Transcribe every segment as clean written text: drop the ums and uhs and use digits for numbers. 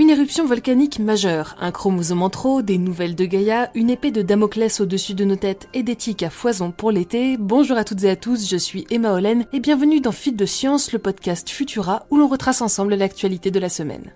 Une éruption volcanique majeure, un chromosome en trop, des nouvelles de Gaïa, une épée de Damoclès au-dessus de nos têtes et des tiques à foison pour l'été. Bonjour à toutes et à tous, je suis Emma Hollen et bienvenue dans Fil de Science, le podcast Futura où l'on retrace ensemble l'actualité de la semaine.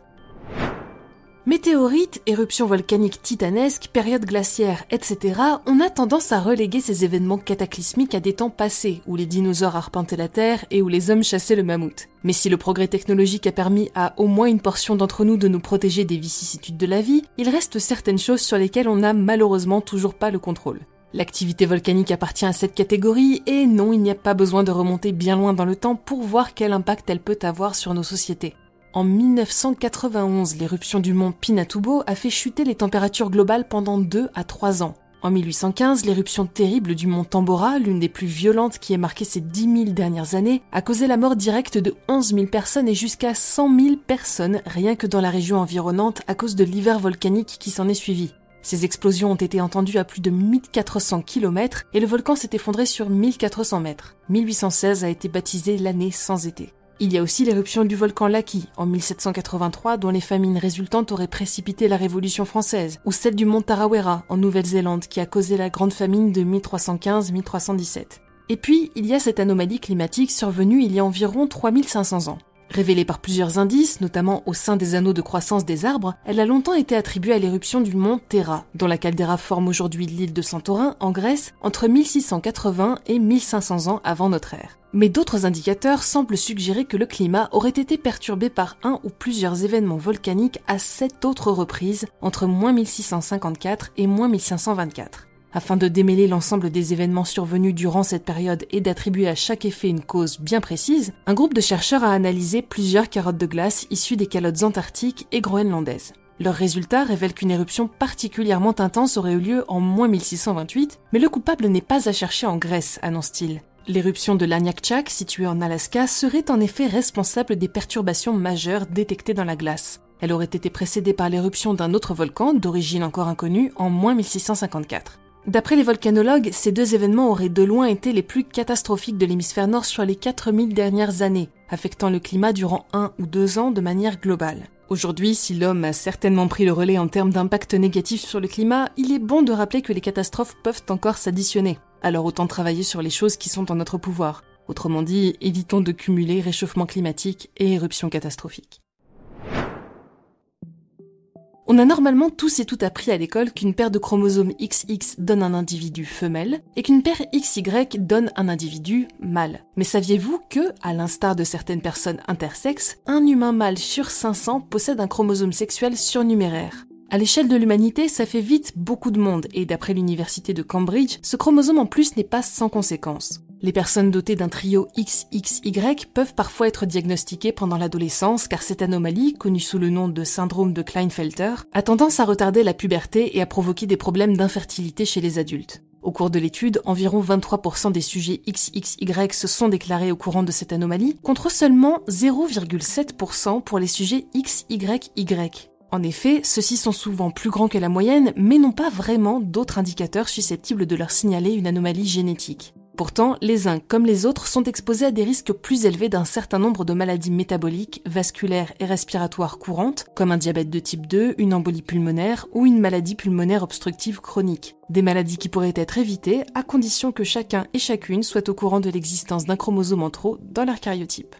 Météorites, éruptions volcaniques titanesques, périodes glaciaires, etc., on a tendance à reléguer ces événements cataclysmiques à des temps passés, où les dinosaures arpentaient la Terre et où les hommes chassaient le mammouth. Mais si le progrès technologique a permis à au moins une portion d'entre nous de nous protéger des vicissitudes de la vie, il reste certaines choses sur lesquelles on n'a malheureusement toujours pas le contrôle. L'activité volcanique appartient à cette catégorie, et non, il n'y a pas besoin de remonter bien loin dans le temps pour voir quel impact elle peut avoir sur nos sociétés. En 1991, l'éruption du mont Pinatubo a fait chuter les températures globales pendant 2 à 3 ans. En 1815, l'éruption terrible du mont Tambora, l'une des plus violentes qui ait marqué ces 10 000 dernières années, a causé la mort directe de 11 000 personnes et jusqu'à 100 000 personnes rien que dans la région environnante à cause de l'hiver volcanique qui s'en est suivi. Ces explosions ont été entendues à plus de 1400 km et le volcan s'est effondré sur 1400 mètres. 1816 a été baptisé l'année sans été. Il y a aussi l'éruption du volcan Laki en 1783 dont les famines résultantes auraient précipité la Révolution française, ou celle du mont Tarawera en Nouvelle-Zélande qui a causé la grande famine de 1315-1317. Et puis, il y a cette anomalie climatique survenue il y a environ 3500 ans. Révélée par plusieurs indices, notamment au sein des anneaux de croissance des arbres, elle a longtemps été attribuée à l'éruption du mont Terra, dont la caldeira forme aujourd'hui l'île de Santorin, en Grèce, entre 1680 et 1500 ans avant notre ère. Mais d'autres indicateurs semblent suggérer que le climat aurait été perturbé par un ou plusieurs événements volcaniques à 7 autres reprises, entre -1654 et -1524. Afin de démêler l'ensemble des événements survenus durant cette période et d'attribuer à chaque effet une cause bien précise, un groupe de chercheurs a analysé plusieurs carottes de glace issues des calottes antarctiques et groenlandaises. Leurs résultats révèlent qu'une éruption particulièrement intense aurait eu lieu en -1628, mais le coupable n'est pas à chercher en Grèce, annonce-t-il. L'éruption de l'Aniakchak, située en Alaska, serait en effet responsable des perturbations majeures détectées dans la glace. Elle aurait été précédée par l'éruption d'un autre volcan, d'origine encore inconnue, en -1654. D'après les volcanologues, ces deux événements auraient de loin été les plus catastrophiques de l'hémisphère nord sur les 4000 dernières années, affectant le climat durant 1 ou 2 ans de manière globale. Aujourd'hui, si l'homme a certainement pris le relais en termes d'impact négatif sur le climat, il est bon de rappeler que les catastrophes peuvent encore s'additionner. Alors autant travailler sur les choses qui sont en notre pouvoir. Autrement dit, évitons de cumuler réchauffement climatique et éruptions catastrophiques. On a normalement tous et toutes appris à l'école qu'une paire de chromosomes XX donne un individu femelle et qu'une paire XY donne un individu mâle. Mais saviez-vous que, à l'instar de certaines personnes intersexes, un humain mâle sur 500 possède un chromosome sexuel surnuméraire ? À l'échelle de l'humanité, ça fait vite beaucoup de monde et d'après l'université de Cambridge, ce chromosome en plus n'est pas sans conséquences. Les personnes dotées d'un trio XXY peuvent parfois être diagnostiquées pendant l'adolescence car cette anomalie, connue sous le nom de syndrome de Klinefelter, a tendance à retarder la puberté et à provoquer des problèmes d'infertilité chez les adultes. Au cours de l'étude, environ 23% des sujets XXY se sont déclarés au courant de cette anomalie, contre seulement 0,7% pour les sujets XYY. En effet, ceux-ci sont souvent plus grands que la moyenne, mais n'ont pas vraiment d'autres indicateurs susceptibles de leur signaler une anomalie génétique. Pourtant, les uns comme les autres sont exposés à des risques plus élevés d'un certain nombre de maladies métaboliques, vasculaires et respiratoires courantes, comme un diabète de type 2, une embolie pulmonaire ou une maladie pulmonaire obstructive chronique. Des maladies qui pourraient être évitées à condition que chacun et chacune soit au courant de l'existence d'un chromosome en trop dans leur karyotype.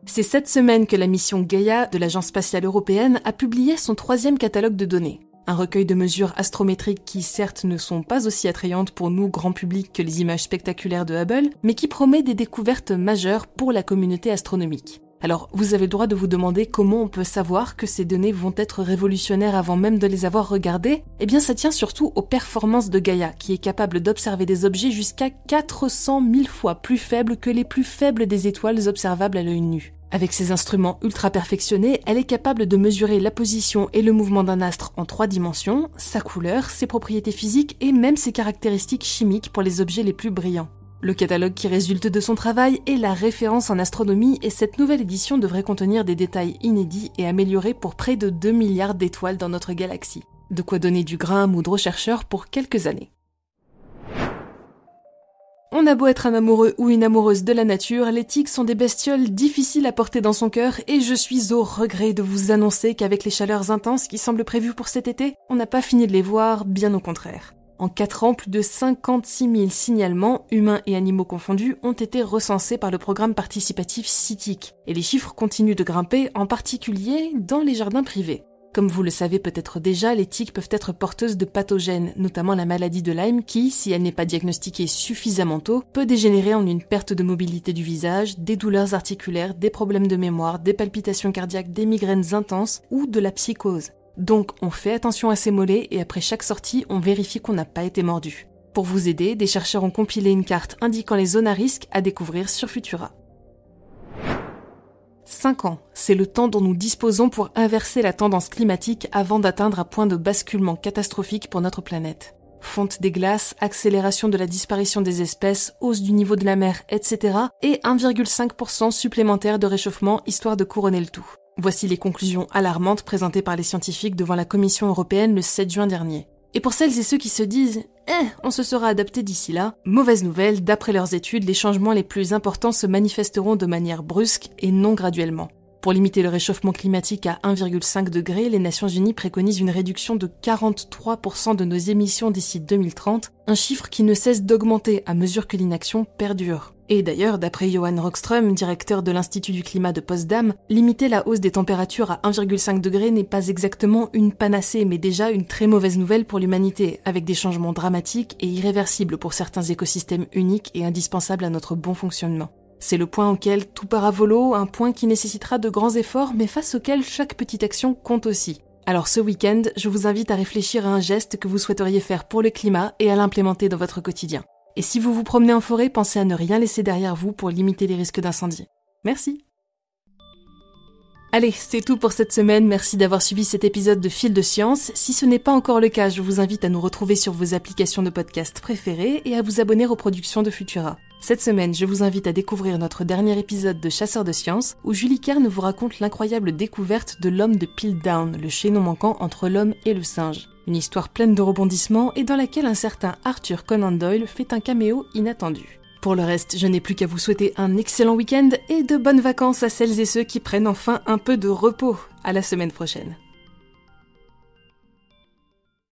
C'est cette semaine que la mission Gaïa de l'Agence spatiale européenne a publié son 3e catalogue de données. Un recueil de mesures astrométriques qui certes ne sont pas aussi attrayantes pour nous grand public que les images spectaculaires de Hubble, mais qui promet des découvertes majeures pour la communauté astronomique. Alors, vous avez le droit de vous demander comment on peut savoir que ces données vont être révolutionnaires avant même de les avoir regardées ? Eh bien, ça tient surtout aux performances de Gaïa, qui est capable d'observer des objets jusqu'à 400 000 fois plus faibles que les plus faibles des étoiles observables à l'œil nu. Avec ses instruments ultra perfectionnés, elle est capable de mesurer la position et le mouvement d'un astre en 3 dimensions, sa couleur, ses propriétés physiques et même ses caractéristiques chimiques pour les objets les plus brillants. Le catalogue qui résulte de son travail est la référence en astronomie et cette nouvelle édition devrait contenir des détails inédits et améliorés pour près de 2 milliards d'étoiles dans notre galaxie. De quoi donner du grain à moudre aux chercheurs pour quelques années. On a beau être un amoureux ou une amoureuse de la nature, les tiques sont des bestioles difficiles à porter dans son cœur et je suis au regret de vous annoncer qu'avec les chaleurs intenses qui semblent prévues pour cet été, on n'a pas fini de les voir, bien au contraire. En 4 ans, plus de 56 000 signalements, humains et animaux confondus, ont été recensés par le programme participatif CITIC. Et les chiffres continuent de grimper, en particulier dans les jardins privés. Comme vous le savez peut-être déjà, les tiques peuvent être porteuses de pathogènes, notamment la maladie de Lyme qui, si elle n'est pas diagnostiquée suffisamment tôt, peut dégénérer en une perte de mobilité du visage, des douleurs articulaires, des problèmes de mémoire, des palpitations cardiaques, des migraines intenses ou de la psychose. Donc on fait attention à ses mollets et après chaque sortie, on vérifie qu'on n'a pas été mordu. Pour vous aider, des chercheurs ont compilé une carte indiquant les zones à risque à découvrir sur Futura. 5 ans, c'est le temps dont nous disposons pour inverser la tendance climatique avant d'atteindre un point de basculement catastrophique pour notre planète. Fonte des glaces, accélération de la disparition des espèces, hausse du niveau de la mer, etc. et 1,5% supplémentaire de réchauffement histoire de couronner le tout. Voici les conclusions alarmantes présentées par les scientifiques devant la Commission européenne le 7 juin dernier. Et pour celles et ceux qui se disent « on se sera adapté d'ici là », mauvaise nouvelle, d'après leurs études, les changements les plus importants se manifesteront de manière brusque et non graduellement. Pour limiter le réchauffement climatique à 1,5 degré, les Nations Unies préconisent une réduction de 43% de nos émissions d'ici 2030, un chiffre qui ne cesse d'augmenter à mesure que l'inaction perdure. Et d'ailleurs, d'après Johan Rockström, directeur de l'Institut du climat de Potsdam, limiter la hausse des températures à 1,5 degré n'est pas exactement une panacée, mais déjà une très mauvaise nouvelle pour l'humanité, avec des changements dramatiques et irréversibles pour certains écosystèmes uniques et indispensables à notre bon fonctionnement. C'est le point auquel tout part à volo, un point qui nécessitera de grands efforts, mais face auquel chaque petite action compte aussi. Alors ce week-end, je vous invite à réfléchir à un geste que vous souhaiteriez faire pour le climat et à l'implémenter dans votre quotidien. Et si vous vous promenez en forêt, pensez à ne rien laisser derrière vous pour limiter les risques d'incendie. Merci. Allez, c'est tout pour cette semaine, merci d'avoir suivi cet épisode de Fil de Science. Si ce n'est pas encore le cas, je vous invite à nous retrouver sur vos applications de podcast préférées et à vous abonner aux productions de Futura. Cette semaine, je vous invite à découvrir notre dernier épisode de Chasseurs de Sciences, où Julie Kern vous raconte l'incroyable découverte de l'homme de Piltdown, le chaînon manquant entre l'homme et le singe. Une histoire pleine de rebondissements et dans laquelle un certain Arthur Conan Doyle fait un caméo inattendu. Pour le reste, je n'ai plus qu'à vous souhaiter un excellent week-end et de bonnes vacances à celles et ceux qui prennent enfin un peu de repos. À la semaine prochaine.